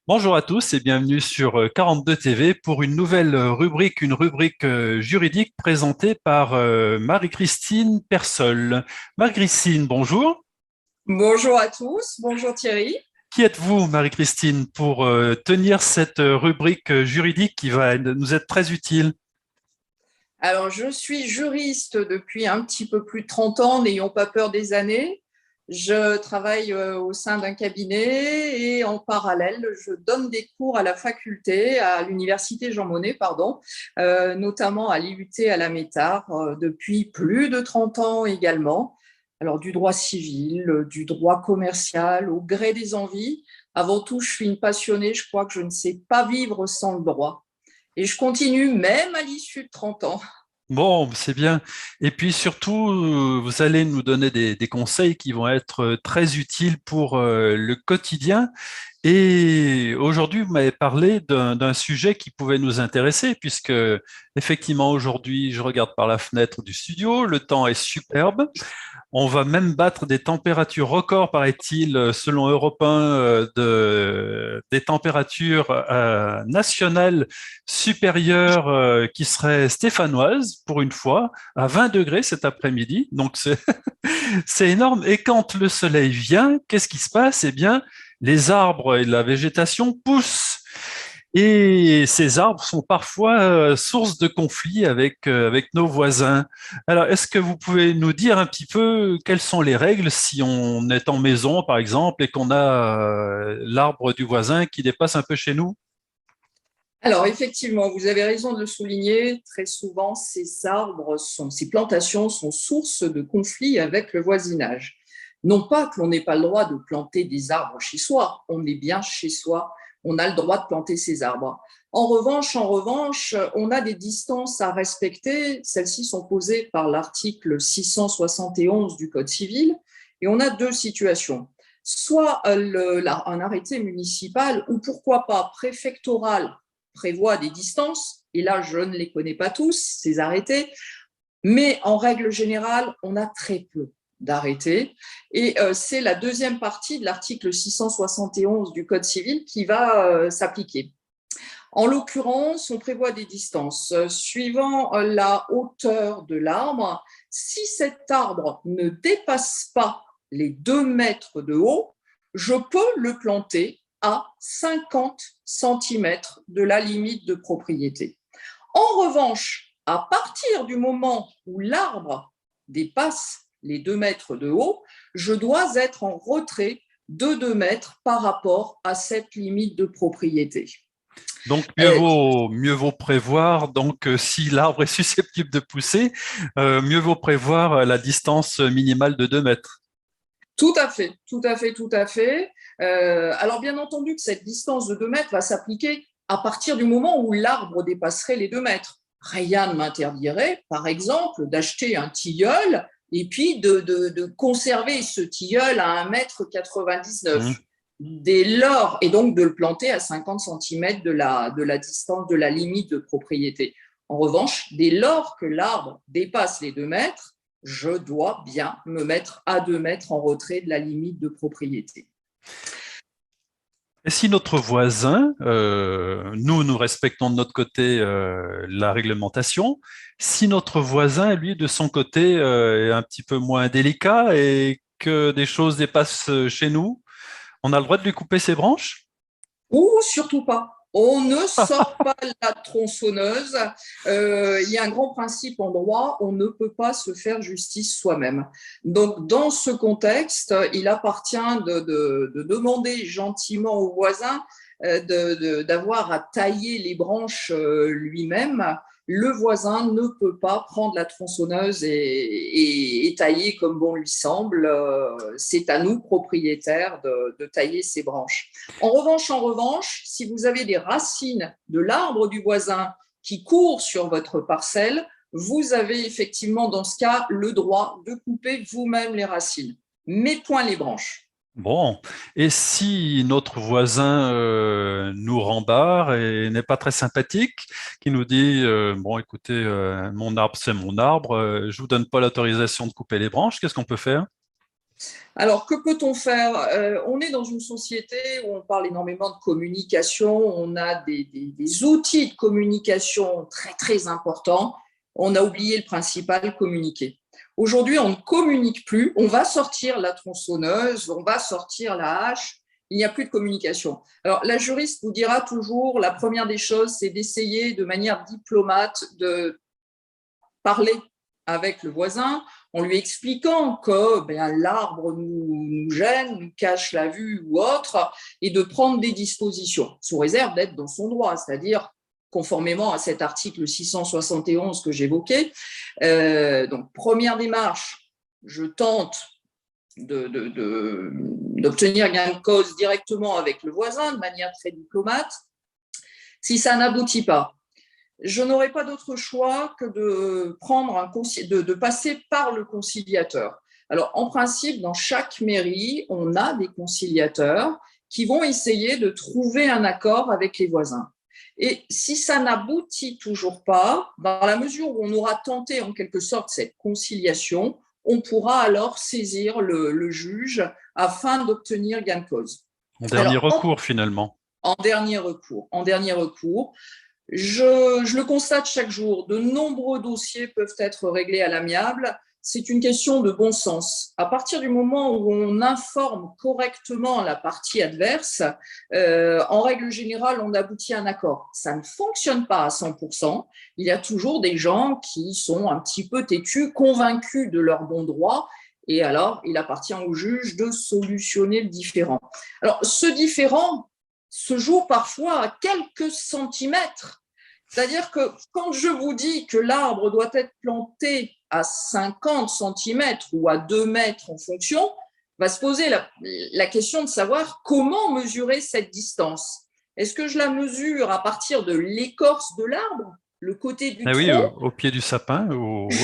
Bonjour à tous et bienvenue sur 42 TV pour une nouvelle rubrique, une rubrique juridique présentée par Marie-Christine Persol. Marie-Christine, bonjour. Bonjour à tous, bonjour Thierry. Qui êtes-vous, Marie-Christine, pour tenir cette rubrique juridique qui va nous être très utile? Alors, je suis juriste depuis un petit peu plus de 30 ans, n'ayons pas peur des années. Je travaille au sein d'un cabinet et en parallèle, je donne des cours à la faculté, à l'université Jean Monnet, pardon, notamment à l'IUT à la Métard depuis plus de 30 ans également. Alors, du droit civil, du droit commercial, au gré des envies. Avant tout, je suis une passionnée, je crois que je ne sais pas vivre sans le droit. Et je continue même à l'issue de 30 ans. Bon, c'est bien. Et puis surtout, vous allez nous donner des conseils qui vont être très utiles pour le quotidien. Et aujourd'hui, vous m'avez parlé d'un sujet qui pouvait nous intéresser, puisque effectivement, aujourd'hui, je regarde par la fenêtre du studio, le temps est superbe. On va même battre des températures records, paraît-il, selon Europe 1, des températures nationales supérieures qui seraient stéphanoises, pour une fois, à 20 degrés cet après-midi. Donc, c'est énorme. Et quand le soleil vient, qu'est-ce qui se passe? Eh bien, les arbres et la végétation poussent. Et ces arbres sont parfois source de conflits avec nos voisins. Alors, est-ce que vous pouvez nous dire un petit peu quelles sont les règles si on est en maison, par exemple, et qu'on a l'arbre du voisin qui dépasse un peu chez nous? Alors, effectivement, vous avez raison de le souligner. Très souvent, ces plantations sont source de conflits avec le voisinage. Non pas qu'on n'ait pas le droit de planter des arbres chez soi, on est bien chez soi, on a le droit de planter ces arbres. En revanche, on a des distances à respecter. Celles-ci sont posées par l'article 671 du Code civil. Et on a deux situations. Soit un arrêté municipal ou pourquoi pas préfectoral prévoit des distances, et là, je ne les connais pas tous, ces arrêtés, mais en règle générale, on a très peu d'arrêtés. Et c'est la deuxième partie de l'article 671 du Code civil qui va s'appliquer. En l'occurrence, on prévoit des distances suivant la hauteur de l'arbre. Si cet arbre ne dépasse pas les 2 mètres de haut, je peux le planter à 50 centimètres de la limite de propriété. En revanche, à partir du moment où l'arbre dépasse les 2 mètres de haut, je dois être en retrait de 2 mètres par rapport à cette limite de propriété. Donc, Euh, mieux vaut prévoir, donc, si l'arbre est susceptible de pousser, mieux vaut prévoir la distance minimale de 2 mètres. Tout à fait, tout à fait, tout à fait. Alors, bien entendu que cette distance de 2 mètres va s'appliquer à partir du moment où l'arbre dépasserait les 2 mètres. Rien ne m'interdirait, par exemple, d'acheter un tilleul et puis de conserver ce tilleul à 1,99 m. Mmh. Dès lors, et donc de le planter à 50 centimètres de la distance de la limite de propriété. En revanche, dès lors que l'arbre dépasse les 2 mètres, je dois bien me mettre à 2 mètres en retrait de la limite de propriété. Et si notre voisin, nous respectons de notre côté la réglementation, si notre voisin, lui, de son côté, est un petit peu moins délicat et que des choses dépassent chez nous, on a le droit de lui couper ses branches? Ou surtout pas. On ne sort pas la tronçonneuse. Il y a un grand principe en droit, on ne peut pas se faire justice soi-même. Donc, dans ce contexte, il appartient de demander gentiment au voisin d'avoir à tailler les branches lui-même. Le voisin ne peut pas prendre la tronçonneuse et tailler comme bon lui semble. C'est à nous, propriétaires, de tailler ces branches. En revanche, si vous avez des racines de l'arbre du voisin qui courent sur votre parcelle, vous avez effectivement dans ce cas le droit de couper vous-même les racines, mais point les branches. Bon, et si notre voisin nous rembarre et n'est pas très sympathique, qui nous dit bon, écoutez, mon arbre c'est mon arbre, je vous donne pas l'autorisation de couper les branches, qu'est-ce qu'on peut faire? Alors, que peut-on faire? On est dans une société où on parle énormément de communication, on a des outils de communication très, très importants. On a oublié le principal, communiquer. Aujourd'hui, on ne communique plus, on va sortir la tronçonneuse, on va sortir la hache, il n'y a plus de communication. Alors, la juriste vous dira toujours, la première des choses, c'est d'essayer de manière diplomate de parler avec le voisin en lui expliquant que l'arbre nous gêne, nous cache la vue ou autre, et de prendre des dispositions, sous réserve d'être dans son droit, c'est-à-dire conformément à cet article 671 que j'évoquais. Donc, première démarche, je tente d'obtenir gain de cause directement avec le voisin de manière très diplomate. Si ça n'aboutit pas, je n'aurai pas d'autre choix que de passer par le conciliateur. Alors, en principe, dans chaque mairie, on a des conciliateurs qui vont essayer de trouver un accord avec les voisins. Et si ça n'aboutit toujours pas, dans la mesure où on aura tenté en quelque sorte cette conciliation, on pourra alors saisir le juge afin d'obtenir gain de cause. En dernier recours, finalement. En dernier recours. Je le constate chaque jour, de nombreux dossiers peuvent être réglés à l'amiable. C'est une question de bon sens. À partir du moment où on informe correctement la partie adverse, en règle générale, on aboutit à un accord. Ça ne fonctionne pas à 100%. Il y a toujours des gens qui sont un petit peu têtus, convaincus de leur bon droit. Et alors, il appartient au juge de solutionner le différend. Alors, ce différend se joue parfois à quelques centimètres. C'est-à-dire que quand je vous dis que l'arbre doit être planté à 50 centimètres ou à 2 mètres en fonction, va se poser la question de savoir comment mesurer cette distance. Est-ce que je la mesure à partir de l'écorce de l'arbre, le côté du tronc, oui, au pied du sapin oui.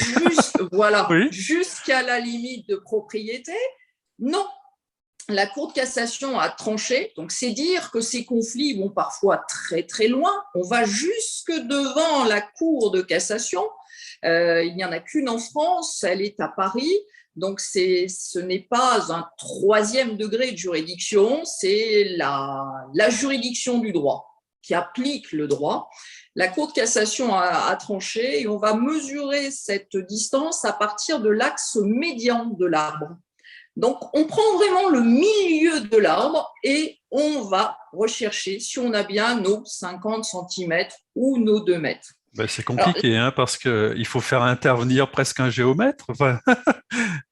Jusqu'à la limite de propriété? Non. La Cour de cassation a tranché, donc c'est dire que ces conflits vont parfois très très loin. On va jusque devant la Cour de cassation. Il n'y en a qu'une en France, elle est à Paris. Donc ce n'est pas un 3e degré de juridiction, c'est la juridiction du droit qui applique le droit. La Cour de cassation a tranché et on va mesurer cette distance à partir de l'axe médian de l'arbre. Donc, on prend vraiment le milieu de l'arbre et on va rechercher si on a bien nos 50 cm ou nos 2 mètres. C'est compliqué, parce qu'il faut faire intervenir presque un géomètre.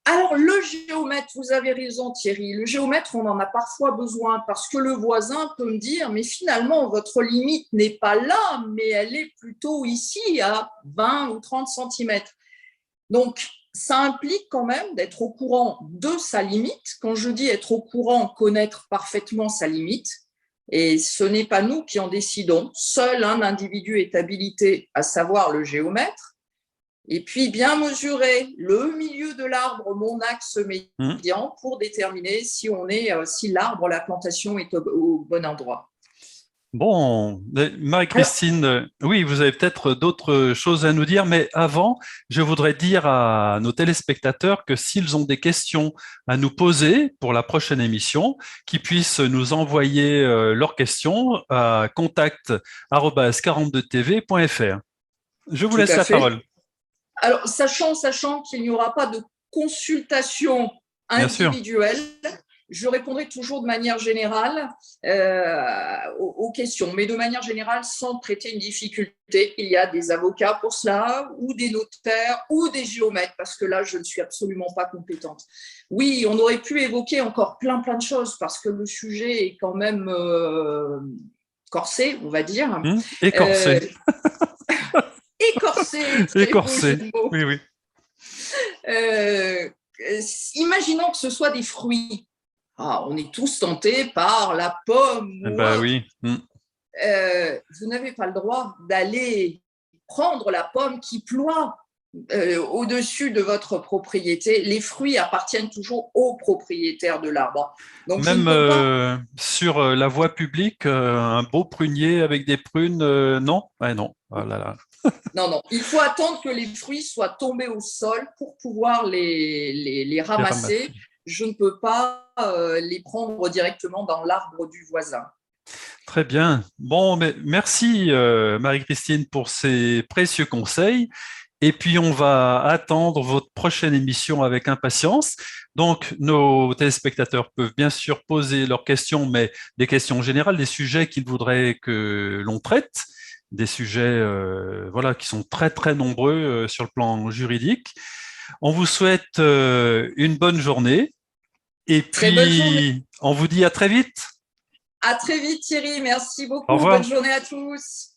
Alors, le géomètre, vous avez raison Thierry, le géomètre, on en a parfois besoin parce que le voisin peut me dire, mais finalement, votre limite n'est pas là, mais elle est plutôt ici, à 20 ou 30 cm. Donc, ça implique quand même d'être au courant de sa limite. Quand je dis être au courant, connaître parfaitement sa limite, et ce n'est pas nous qui en décidons. Seul un individu est habilité, à savoir le géomètre, et puis bien mesurer le milieu de l'arbre, mon axe médian, pour déterminer si l'arbre, la plantation est au bon endroit. Bon, Marie-Christine, oui, vous avez peut-être d'autres choses à nous dire, mais avant, je voudrais dire à nos téléspectateurs que s'ils ont des questions à nous poser pour la prochaine émission, qu'ils puissent nous envoyer leurs questions à contact@42tv.fr. Je vous laisse la parole. Alors, sachant qu'il n'y aura pas de consultation individuelle, je répondrai toujours de manière générale aux questions, mais de manière générale sans traiter une difficulté. Il y a des avocats pour cela, ou des notaires, ou des géomètres, parce que là, je ne suis absolument pas compétente. Oui, on aurait pu évoquer encore plein de choses, parce que le sujet est quand même corsé, on va dire. Écorcé. Écorcé, oui. Imaginons que ce soit des fruits. On est tous tentés par la pomme. Oui. Vous n'avez pas le droit d'aller prendre la pomme qui ploie au-dessus de votre propriété. Les fruits appartiennent toujours au propriétaire de l'arbre. Donc, même sur la voie publique, un beau prunier avec des prunes, non? Non. Oh là là. Non, il faut attendre que les fruits soient tombés au sol pour pouvoir les ramasser. je ne peux pas les prendre directement dans l'arbre du voisin. Très bien. Bon, mais merci Marie-Christine pour ces précieux conseils. Et puis, on va attendre votre prochaine émission avec impatience. Donc, nos téléspectateurs peuvent bien sûr poser leurs questions, mais des questions générales, des sujets qu'ils voudraient que l'on traite, des sujets voilà, qui sont très, très nombreux sur le plan juridique. On vous souhaite une bonne journée et Très bonne journée. puis on vous dit à très vite. À très vite Thierry, merci Au beaucoup. Bonne revoir. journée à tous.